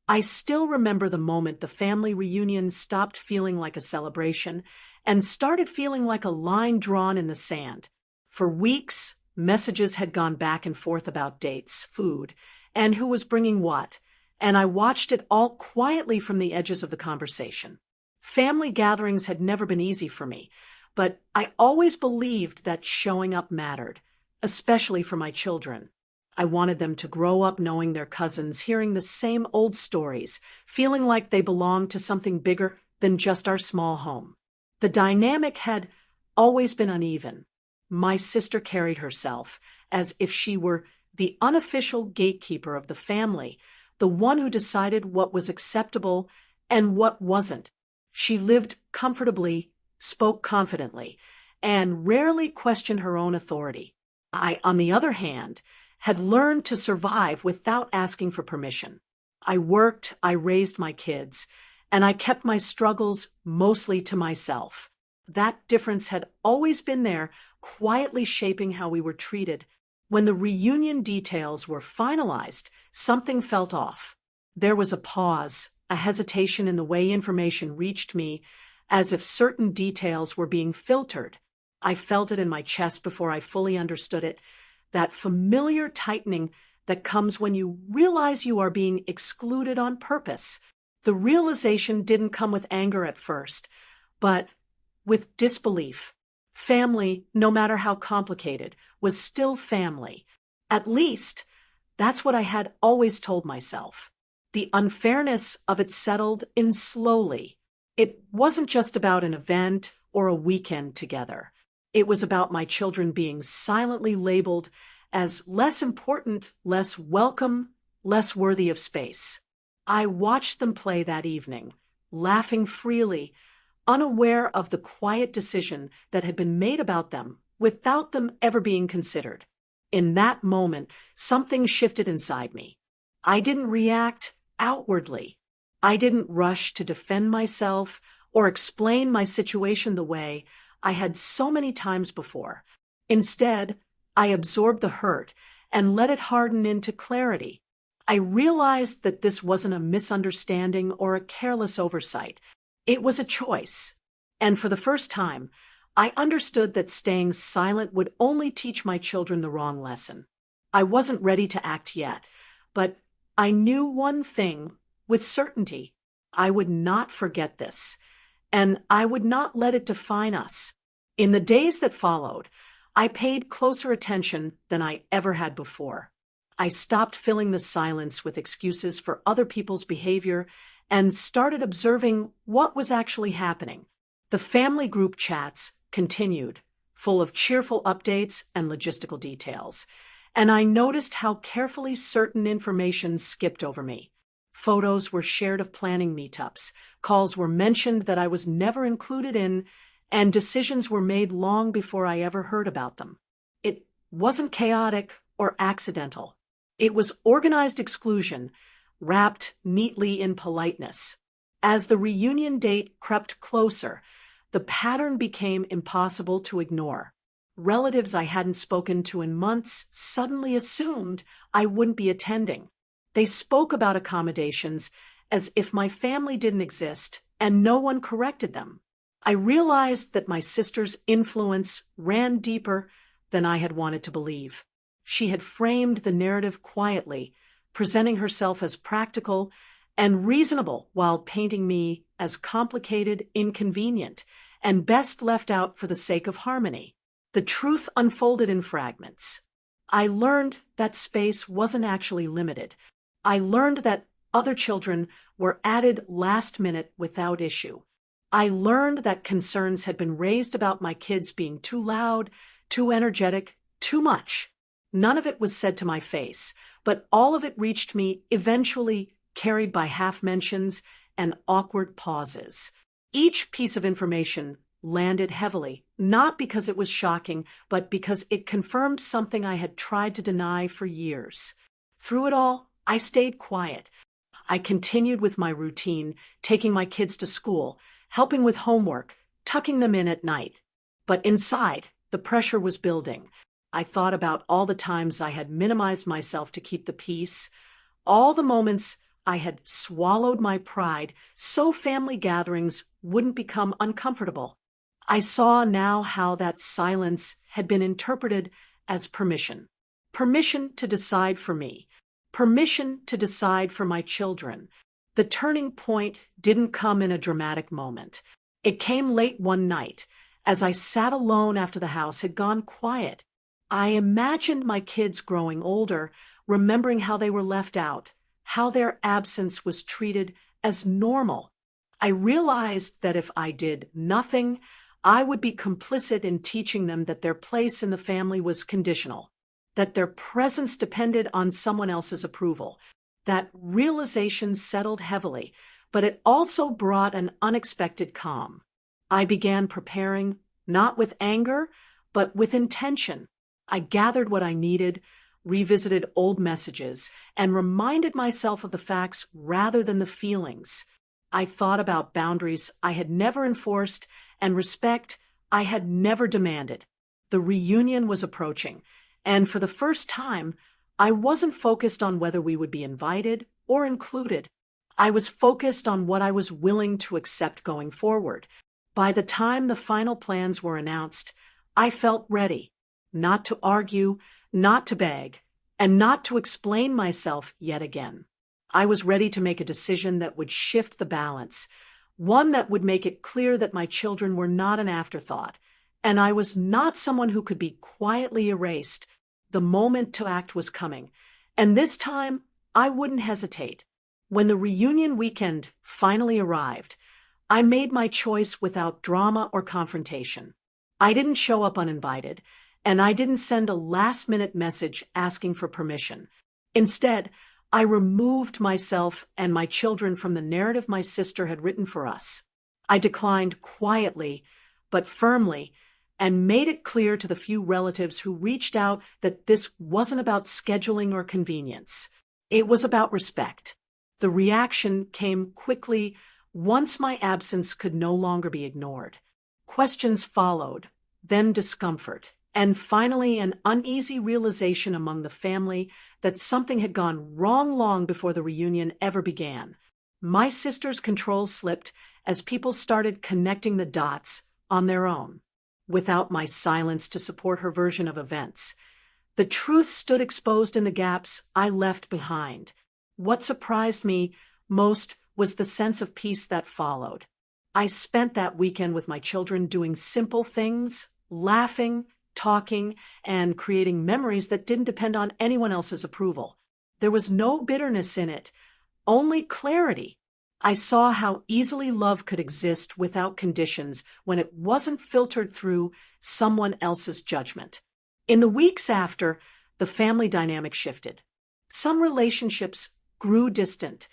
I still remember the moment the family reunion stopped feeling like a celebration and started feeling like a line drawn in the sand. For weeks, messages had gone back and forth about dates, food, and who was bringing what, and I watched it all quietly from the edges of the conversation. Family gatherings had never been easy for me, but I always believed that showing up mattered, especially for my children. I wanted them to grow up knowing their cousins, hearing the same old stories, feeling like they belonged to something bigger than just our small home. The dynamic had always been uneven. My sister carried herself as if she were the unofficial gatekeeper of the family, the one who decided what was acceptable and what wasn't. She lived comfortably, spoke confidently, and rarely questioned her own authority. I, on the other hand, had learned to survive without asking for permission. I worked, I raised my kids, and I kept my struggles mostly to myself. That difference had always been there, quietly shaping how we were treated. When the reunion details were finalized, something felt off. There was a pause, a hesitation in the way information reached me, as if certain details were being filtered. I felt it in my chest before I fully understood it, that familiar tightening that comes when you realize you are being excluded on purpose. The realization didn't come with anger at first, but with disbelief. Family, no matter how complicated, was still family. At least, that's what I had always told myself. The unfairness of it settled in slowly. It wasn't just about an event or a weekend together. It was about my children being silently labeled as less important, less welcome, less worthy of space. I watched them play that evening, laughing freely, unaware of the quiet decision that had been made about them without them ever being considered. In that moment, something shifted inside me. I didn't react outwardly. I didn't rush to defend myself or explain my situation the way I had so many times before. Instead, I absorbed the hurt and let it harden into clarity. I realized that this wasn't a misunderstanding or a careless oversight. It was a choice. And for the first time, I understood that staying silent would only teach my children the wrong lesson. I wasn't ready to act yet, but I knew one thing with certainty. I would not forget this, and I would not let it define us. In the days that followed, I paid closer attention than I ever had before. I stopped filling the silence with excuses for other people's behavior and started observing what was actually happening. The family group chats continued, full of cheerful updates and logistical details, and I noticed how carefully certain information skipped over me. Photos were shared of planning meetups, calls were mentioned that I was never included in, and decisions were made long before I ever heard about them. It wasn't chaotic or accidental. It was organized exclusion, wrapped neatly in politeness. As the reunion date crept closer, the pattern became impossible to ignore. Relatives I hadn't spoken to in months suddenly assumed I wouldn't be attending. They spoke about accommodations as if my family didn't exist, and no one corrected them. I realized that my sister's influence ran deeper than I had wanted to believe. She had framed the narrative quietly, presenting herself as practical and reasonable while painting me as complicated, inconvenient, and best left out for the sake of harmony. The truth unfolded in fragments. I learned that space wasn't actually limited. I learned that other children were added last minute without issue. I learned that concerns had been raised about my kids being too loud, too energetic, too much. None of it was said to my face, but all of it reached me eventually, carried by half mentions and awkward pauses. Each piece of information landed heavily, not because it was shocking, but because it confirmed something I had tried to deny for years. Through it all, I stayed quiet. I continued with my routine, taking my kids to school, helping with homework, tucking them in at night. But inside, the pressure was building. I thought about all the times I had minimized myself to keep the peace, all the moments I had swallowed my pride so family gatherings wouldn't become uncomfortable. I saw now how that silence had been interpreted as permission. Permission to decide for me. Permission to decide for my children. The turning point didn't come in a dramatic moment. It came late one night, as I sat alone after the house had gone quiet. I imagined my kids growing older, remembering how they were left out, how their absence was treated as normal. I realized that if I did nothing, I would be complicit in teaching them that their place in the family was conditional, that their presence depended on someone else's approval. That realization settled heavily, but it also brought an unexpected calm. I began preparing, not with anger, but with intention. I gathered what I needed, revisited old messages, and reminded myself of the facts rather than the feelings. I thought about boundaries I had never enforced and respect I had never demanded. The reunion was approaching, and for the first time, I wasn't focused on whether we would be invited or included. I was focused on what I was willing to accept going forward. By the time the final plans were announced, I felt ready, not to argue, not to beg, and not to explain myself yet again. I was ready to make a decision that would shift the balance, one that would make it clear that my children were not an afterthought, and I was not someone who could be quietly erased. The moment to act was coming, and this time I wouldn't hesitate. When the reunion weekend finally arrived, I made my choice without drama or confrontation. I didn't show up uninvited, and I didn't send a last-minute message asking for permission. Instead, I removed myself and my children from the narrative my sister had written for us. I declined quietly, but firmly, and made it clear to the few relatives who reached out that this wasn't about scheduling or convenience. It was about respect. The reaction came quickly once my absence could no longer be ignored. Questions followed, then discomfort, and finally an uneasy realization among the family that something had gone wrong long before the reunion ever began. My sister's control slipped as people started connecting the dots on their own, without my silence to support her version of events. The truth stood exposed in the gaps I left behind. What surprised me most was the sense of peace that followed. I spent that weekend with my children doing simple things, laughing, talking, and creating memories that didn't depend on anyone else's approval. There was no bitterness in it, only clarity. I saw how easily love could exist without conditions when it wasn't filtered through someone else's judgment. In the weeks after, the family dynamic shifted. Some relationships grew distant.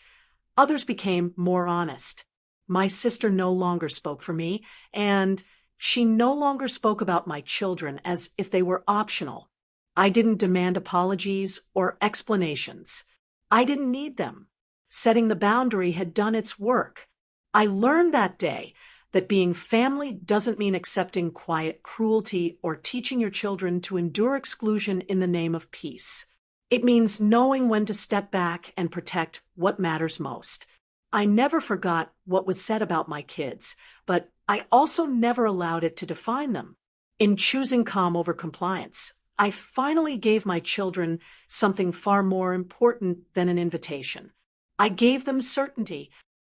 Others became more honest. My sister no longer spoke for me, and she no longer spoke about my children as if they were optional. I didn't demand apologies or explanations. I didn't need them. Setting the boundary had done its work. I learned that day that being family doesn't mean accepting quiet cruelty or teaching your children to endure exclusion in the name of peace. It means knowing when to step back and protect what matters most. I never forgot what was said about my kids, but I also never allowed it to define them. In choosing calm over compliance, I finally gave my children something far more important than an invitation. I gave them certainty,